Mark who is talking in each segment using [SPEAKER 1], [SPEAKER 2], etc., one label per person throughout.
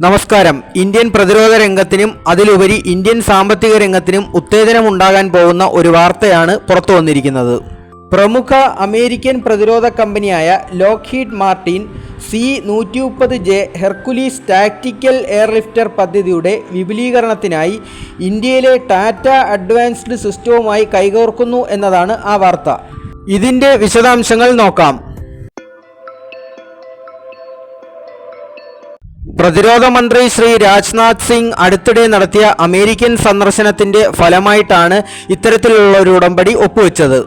[SPEAKER 1] നമസ്കാരം. ഇന്ത്യൻ പ്രതിരോധ രംഗത്തിനും അതിലുപരി ഇന്ത്യൻ സാമ്പത്തിക രംഗത്തിനും ഉത്തേജനമുണ്ടാകാൻ പോകുന്ന ഒരു വാർത്തയാണ് പുറത്തു വന്നിരിക്കുന്നത്. പ്രമുഖ അമേരിക്കൻ പ്രതിരോധ കമ്പനിയായ Lockheed Martin C-130J Hercules tactical airlifter പദ്ധതിയുടെ വിപുലീകരണത്തിനായി ഇന്ത്യയിലെ ടാറ്റ അഡ്വാൻസ്ഡ് സിസ്റ്റവുമായി കൈകോർക്കുന്നു എന്നതാണ് ആ വാർത്ത. ഇതിൻ്റെ വിശദാംശങ്ങൾ നോക്കാം. പ്രതിരോധ മന്ത്രി ശ്രീ രാജ്നാഥ് സിംഗ് അടുത്തിടെ നടത്തിയ അമേരിക്കൻ സന്ദർശനത്തിന്റെ ഫലമായിട്ടാണ് ഇത്തരത്തിലുള്ള ഒരു ഉടമ്പടി ഒപ്പുവെച്ചത്.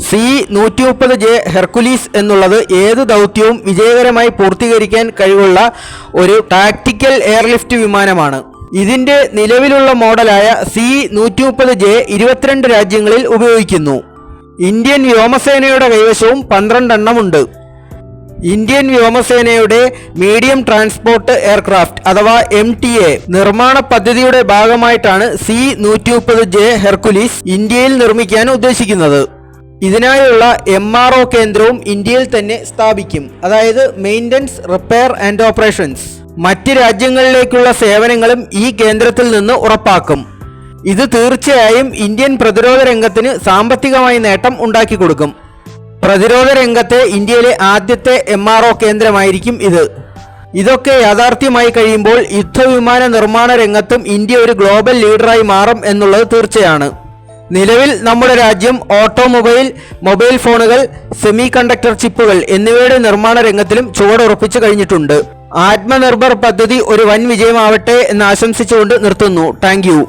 [SPEAKER 1] C-130J ഹെർക്കുലീസ് എന്നുള്ളത് ഏത് ദൗത്യവും വിജയകരമായി പൂർത്തീകരിക്കാൻ കഴിവുള്ള ഒരു ടാക്ടിക്കൽ എയർലിഫ്റ്റ് വിമാനമാണ്. ഇതിന്റെ നിലവിലുള്ള മോഡലായ C-130J 22 രാജ്യങ്ങളിൽ ഉപയോഗിക്കുന്നു. ഇന്ത്യൻ വ്യോമസേനയുടെ കൈവശവും 12 എണ്ണമുണ്ട്. ഇന്ത്യൻ വ്യോമസേനയുടെ മീഡിയം ട്രാൻസ്പോർട്ട് എയർക്രാഫ്റ്റ് അഥവാ MTA നിർമ്മാണ പദ്ധതിയുടെ ഭാഗമായിട്ടാണ് C-130J ഹെർക്കുലീസ് ഇന്ത്യയിൽ നിർമ്മിക്കാൻ ഉദ്ദേശിക്കുന്നത്. ഇതിനായുള്ള MRO കേന്ദ്രവും ഇന്ത്യയിൽ തന്നെ സ്ഥാപിക്കും, അതായത് മെയിൻ്റനൻസ്, റിപ്പയർ ആൻഡ് ഓപ്പറേഷൻസ്. മറ്റ് രാജ്യങ്ങളിലേക്കുള്ള സേവനങ്ങളും ഈ കേന്ദ്രത്തിൽ നിന്ന് ഉറപ്പാക്കും. ഇത് തീർച്ചയായും ഇന്ത്യൻ പ്രതിരോധ രംഗത്തിന് സാമ്പത്തികമായി നേട്ടം ഉണ്ടാക്കി കൊടുക്കും. പ്രതിരോധ രംഗത്തെ ഇന്ത്യയിലെ ആദ്യത്തെ MRO കേന്ദ്രമായിരിക്കും ഇത്. ഇതൊക്കെ യാഥാർത്ഥ്യമായി കഴിയുമ്പോൾ യുദ്ധവിമാന നിർമ്മാണ രംഗത്തും ഇന്ത്യ ഒരു ഗ്ലോബൽ ലീഡറായി മാറും എന്നുള്ളത് തീർച്ചയാണ്. നിലവിൽ നമ്മുടെ രാജ്യം ഓട്ടോമൊബൈൽ, മൊബൈൽ ഫോണുകൾ, സെമി കണ്ടക്ടർ ചിപ്പുകൾ എന്നിവയുടെ നിർമ്മാണ രംഗത്തിലും ചുവടുറപ്പിച്ചു കഴിഞ്ഞിട്ടുണ്ട്. ആത്മനിർഭർ പദ്ധതി ഒരു വൻ വിജയമാവട്ടെ എന്ന് ആശംസിച്ചുകൊണ്ട് നിർത്തുന്നു. Thank you.